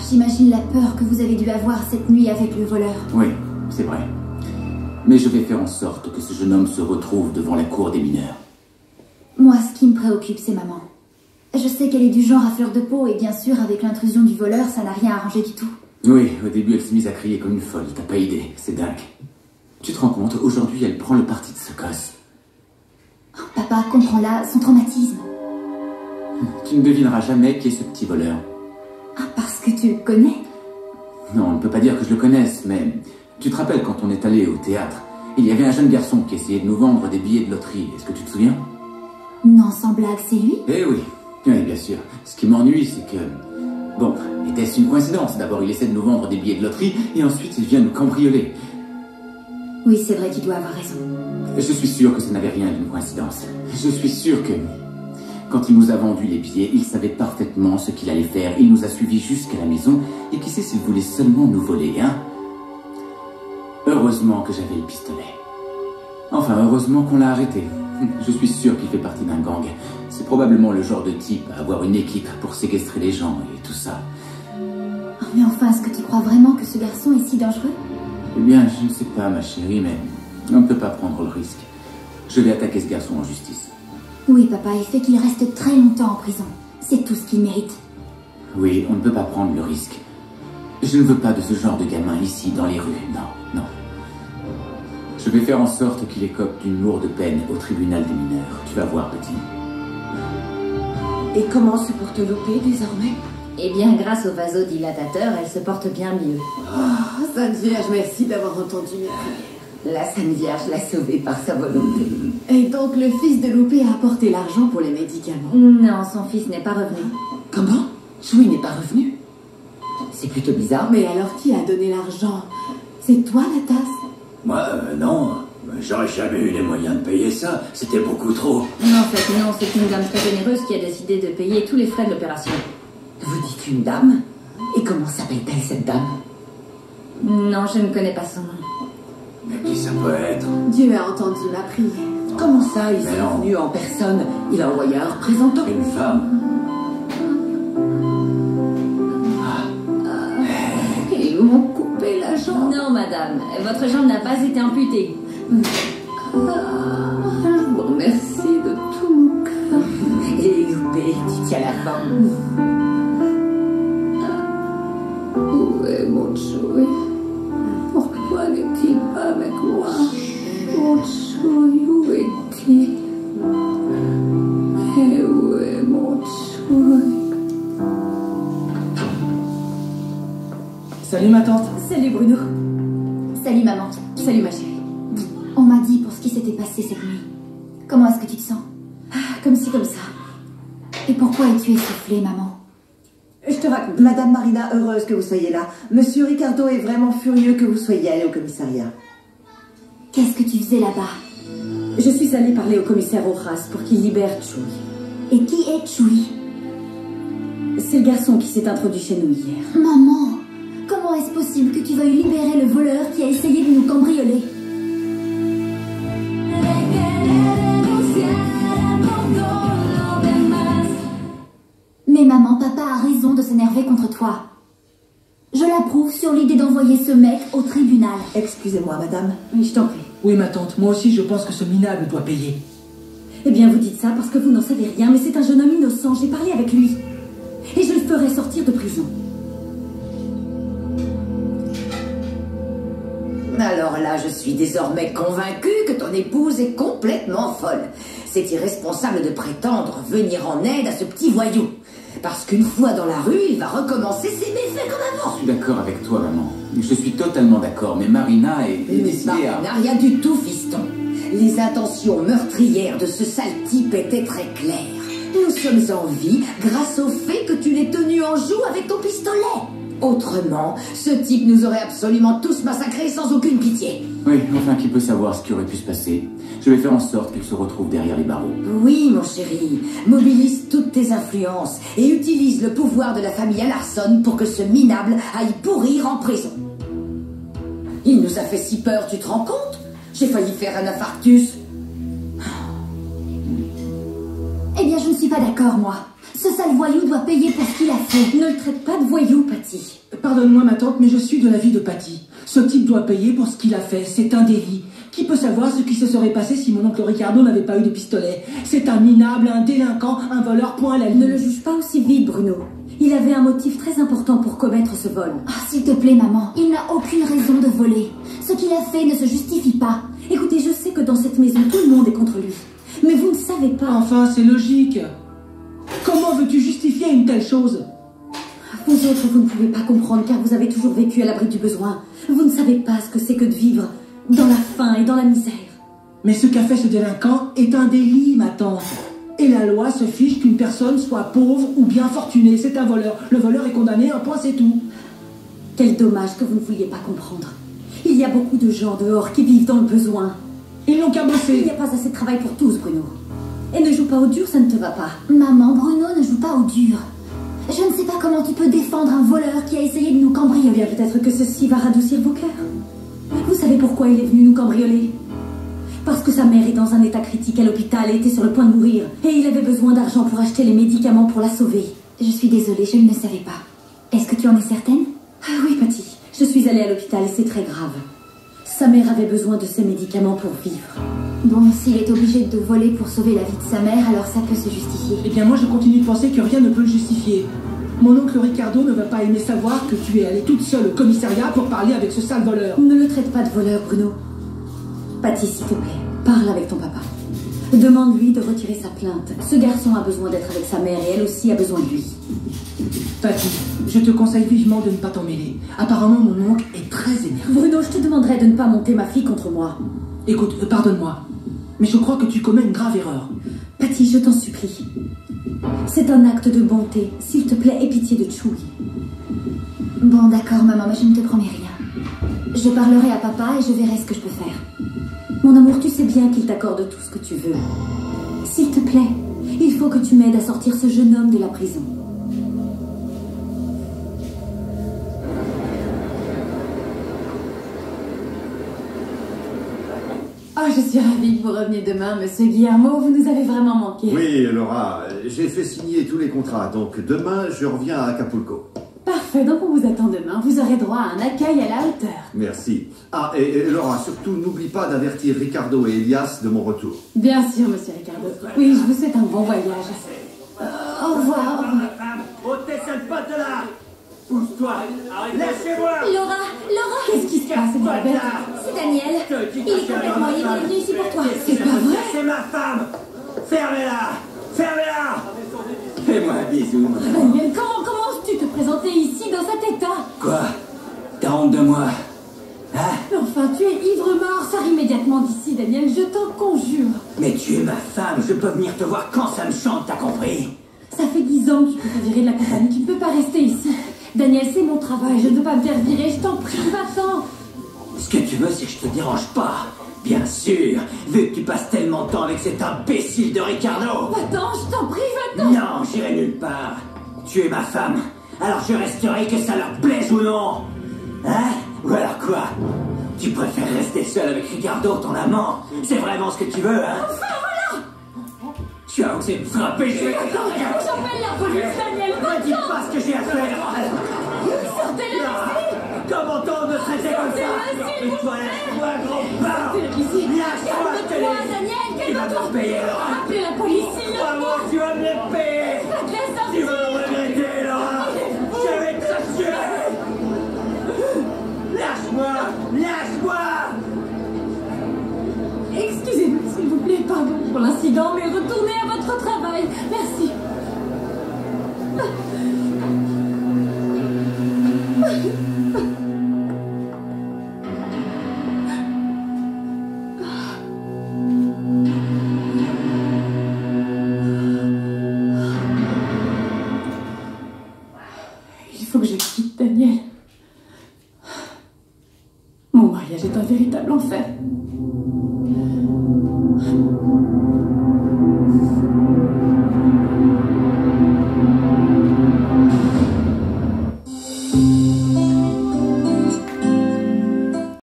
J'imagine la peur que vous avez dû avoir cette nuit avec le voleur. Oui, c'est vrai. Mais je vais faire en sorte que ce jeune homme se retrouve devant la cour des mineurs. Moi, ce qui me préoccupe, c'est maman. Je sais qu'elle est du genre à fleur de peau, et bien sûr, avec l'intrusion du voleur, ça n'a rien arrangé du tout. Oui, au début, elle s'est mise à crier comme une folle. T'as pas idée, c'est dingue. Tu te rends compte, aujourd'hui, elle prend le parti de ce gosse. Papa, comprends-la, son traumatisme. Tu ne devineras jamais qui est ce petit voleur. Ah, parce que tu le connais? Non, on ne peut pas dire que je le connaisse, mais... Tu te rappelles quand on est allé au théâtre? Il y avait un jeune garçon qui essayait de nous vendre des billets de loterie. Est-ce que tu te souviens? Non, sans blague, c'est lui? Eh oui. Oui, bien sûr. Ce qui m'ennuie, c'est que... Bon, était-ce une coïncidence? D'abord, il essaie de nous vendre des billets de loterie, et ensuite, il vient nous cambrioler. Oui, c'est vrai, tu dois avoir raison. Je suis sûr que ça n'avait rien d'une coïncidence. Je suis sûr que... Quand il nous a vendu les billets, il savait parfaitement ce qu'il allait faire. Il nous a suivis jusqu'à la maison, et qui sait s'il voulait seulement nous voler, hein? Heureusement que j'avais le pistolet. Enfin, heureusement qu'on l'a arrêté. Je suis sûr qu'il fait partie d'un gang. C'est probablement le genre de type à avoir une équipe pour séquestrer les gens et tout ça. Mais enfin, est-ce que tu crois vraiment que ce garçon est si dangereux? Eh bien, je ne sais pas, ma chérie, mais on ne peut pas prendre le risque. Je vais attaquer ce garçon en justice. Oui, papa, il fait qu'il reste très longtemps en prison. C'est tout ce qu'il mérite. Oui, on ne peut pas prendre le risque. Je ne veux pas de ce genre de gamin ici, dans les rues. Non, non. Je vais faire en sorte qu'il écope d'une lourde peine au tribunal des mineurs. Tu vas voir, petit. Et comment se porte Loupé désormais? Eh bien, grâce au vasodilatateur, elle se porte bien mieux. Oh, Sainte Vierge, merci d'avoir entendu mes prières. La Sainte Vierge l'a sauvé par sa volonté. Et donc le fils de Loupé a apporté l'argent pour les médicaments? Non, son fils n'est pas revenu. Comment? Choui n'est pas revenu? C'est plutôt bizarre. Mais alors qui a donné l'argent? C'est toi, la tasse? Moi, non. J'aurais jamais eu les moyens de payer ça. C'était beaucoup trop. Non, en fait, non, c'est une dame très généreuse qui a décidé de payer tous les frais de l'opération. Vous dites une dame? Et comment s'appelle-t-elle, cette dame? Non, je ne connais pas son nom. Mais qui ça peut être? Dieu a entendu ma prière. Comment ça, ils sont venus en personne? Il a envoyé un représentant. Une femme. Ils m'ont coupé la jambe. Non, madame, votre jambe n'a pas été amputée. Je vous remercie de tout mon cœur. Et Loupé, tu tiens la forme. Où est mon Choui? Pourquoi n'est-il pas avec moi? Mon Choui, où est-il? Et où est mon Choui? Salut ma tante. Salut Bruno. Salut maman. Salut ma chérie. On m'a dit pour ce qui s'était passé cette nuit. Comment est-ce que tu te sens? Comme ci, comme ça. Et pourquoi es-tu essoufflée, maman? Je te raconte. Madame Marina, heureuse que vous soyez là. Monsieur Ricardo est vraiment furieux que vous soyez allé au commissariat. Qu'est-ce que tu faisais là-bas? Je suis allée parler au commissaire Rojas pour qu'il libère Choui. Et qui est Choui? C'est le garçon qui s'est introduit chez nous hier. Maman, comment est-ce possible que tu veuilles libérer le voleur qui a essayé de nous cambrioler? Mais maman, papa a raison de s'énerver contre toi. Je l'approuve sur l'idée d'envoyer ce mec au tribunal. Excusez-moi, madame. Oui, je t'en prie. Oui, ma tante, moi aussi je pense que ce minable doit payer. Eh bien, vous dites ça parce que vous n'en savez rien, mais c'est un jeune homme innocent. J'ai parlé avec lui. Et je le ferai sortir de prison. Alors là, je suis désormais convaincue que ton épouse est complètement folle. C'est irresponsable de prétendre venir en aide à ce petit voyou. Parce qu'une fois dans la rue, il va recommencer ses méfaits comme avant. Je suis d'accord avec toi, maman. Je suis totalement d'accord, mais Marina est décidée à... Marina, rien du tout, fiston. Les intentions meurtrières de ce sale type étaient très claires. Nous sommes en vie grâce au fait que tu l'aies tenu en joue avec ton pistolet. Autrement, ce type nous aurait absolument tous massacrés sans aucune pitié. Oui, enfin, qui peut savoir ce qui aurait pu se passer? Je vais faire en sorte qu'il se retrouve derrière les barreaux. Oui, mon chéri, mobilise toutes tes influences et utilise le pouvoir de la famille Alarson pour que ce minable aille pourrir en prison. Il nous a fait si peur, tu te rends compte? J'ai failli faire un infarctus. Eh bien, je ne suis pas d'accord, moi. Ce sale voyou doit payer pour ce qu'il a fait. Ne le traite pas de voyou, Patty. Pardonne-moi, ma tante, mais je suis de l'avis de Patty. Ce type doit payer pour ce qu'il a fait. C'est un délit. Qui peut savoir ce qui se serait passé si mon oncle Ricardo n'avait pas eu de pistolet? C'est un minable, un délinquant, un voleur, point à la ligne. Ne le juge pas aussi vite, Bruno. Il avait un motif très important pour commettre ce vol. Ah, s'il te plaît, maman, il n'a aucune raison de voler. Ce qu'il a fait ne se justifie pas. Écoutez, je sais que dans cette maison, tout le monde est contre lui. Mais vous ne savez pas. Enfin, c'est logique. Comment veux-tu justifier une telle chose? Vous autres, vous ne pouvez pas comprendre car vous avez toujours vécu à l'abri du besoin. Vous ne savez pas ce que c'est que de vivre dans la faim et dans la misère. Mais ce qu'a fait ce délinquant est un délit, ma tante. Et la loi se fiche qu'une personne soit pauvre ou bien fortunée. C'est un voleur. Le voleur est condamné, un point, c'est tout. Quel dommage que vous ne vouliez pas comprendre. Il y a beaucoup de gens dehors qui vivent dans le besoin. Ils n'ont qu'à Il bosser. n'y a pas assez de travail pour tous, Bruno. Et ne joue pas au dur, ça ne te va pas. Maman, Bruno ne joue pas au dur. Je ne sais pas comment tu peux défendre un voleur qui a essayé de nous Eh cambrioler. bien, peut-être que ceci va radoucir vos cœurs. Vous savez pourquoi il est venu nous cambrioler? Parce que sa mère est dans un état critique à l'hôpital et était sur le point de mourir. Et il avait besoin d'argent pour acheter les médicaments pour la sauver. Je suis désolée, je ne le savais pas. Est-ce que tu en es certaine? Ah oui, Patty. Je suis allée à l'hôpital et c'est très grave. Sa mère avait besoin de ses médicaments pour vivre. Bon, s'il est obligé de voler pour sauver la vie de sa mère, alors ça peut se justifier. Eh bien, moi, je continue de penser que rien ne peut le justifier. Mon oncle Ricardo ne va pas aimer savoir que tu es allée toute seule au commissariat pour parler avec ce sale voleur. Ne le traite pas de voleur, Bruno. Patty, s'il te plaît, parle avec ton papa. Demande-lui de retirer sa plainte. Ce garçon a besoin d'être avec sa mère et elle aussi a besoin de lui. Patty, je te conseille vivement de ne pas t'en mêler. Apparemment, mon oncle est très énervé. Bruno, je te demanderai de ne pas monter ma fille contre moi. Écoute, pardonne-moi, mais je crois que tu commets une grave erreur. Patty, je t'en supplie. C'est un acte de bonté. S'il te plaît, aie pitié de Chouille. Bon, d'accord, maman, mais je ne te promets rien. Je parlerai à papa et je verrai ce que je peux faire. Mon amour, tu sais bien qu'il t'accorde tout ce que tu veux. S'il te plaît, il faut que tu m'aides à sortir ce jeune homme de la prison. Oh, je suis ravie que vous reveniez demain, monsieur Guillermo. Vous nous avez vraiment manqué. Oui, Laura, j'ai fait signer tous les contrats, donc demain je reviens à Acapulco. Parfait, donc on vous attend demain. Vous aurez droit à un accueil à la hauteur. Merci. Ah, et Laura, surtout n'oublie pas d'avertir Ricardo et Elias de mon retour. Bien sûr, monsieur Ricardo. Oui, je vous souhaite un bon voyage. Au revoir. Ôtez cette pote là! Pousse-toi! Lâchez-moi! Laura, Qu'est-ce qui se passe, Elisabeth? c'est Daniel. Il est complètement libre, il est venu ici pour toi. C'est pas vrai? C'est ma femme! Fermez-la! Fermez-la! Fais-moi un bisou. Daniel, comment oses-tu te présenter ici dans cet état? Quoi? T'as honte de moi? Hein? Enfin, tu es ivre-mort. Sors immédiatement d'ici, Daniel, je t'en conjure. Mais tu es ma femme, je peux venir te voir quand ça me chante, t'as compris? Ça fait 10 ans que tu peux te virer de la compagnie, tu ne peux pas rester ici. Daniel, c'est mon travail, je ne peux pas me faire virer, je t'en prie, va-t'en. Ce que tu veux, c'est que je te dérange pas. Bien sûr, vu que tu passes tellement de temps avec cet imbécile de Ricardo. Va-t'en, je t'en prie, va-t'en. Non, j'irai nulle part. Tu es ma femme, alors je resterai que ça leur plaise ou non. Hein? Ou alors quoi? Tu préfères rester seule avec Ricardo, ton amant? C'est vraiment ce que tu veux, hein? Enfin, voilà. Tu as osé me frapper, je vais... J'appelle la police, Daniel, Ne dis va-t'en. pas ce que j'ai à faire. Sortez-le d'ici. Comment t'oses me traiter comme ça? Sortez-le, Et toi, laisse-moi, gros barre. Sortez-le d'ici. Lâche-moi, je te Calme-toi, laisse. Daniel, Tu vas calme-toi. me payer, Laura. Appelez la police, il le Crois-moi, faut. tu vas me les payer. Faites-les Tu sortir. vas le regretter, Laura. Je vais te tuer. Lâche-moi. Lâche-moi. Excusez-nous, s'il vous plaît, pardon pour l'incident, mais retournez à votre travail. Merci. Il faut que je quitte Daniel. Mon mariage est un véritable enfer.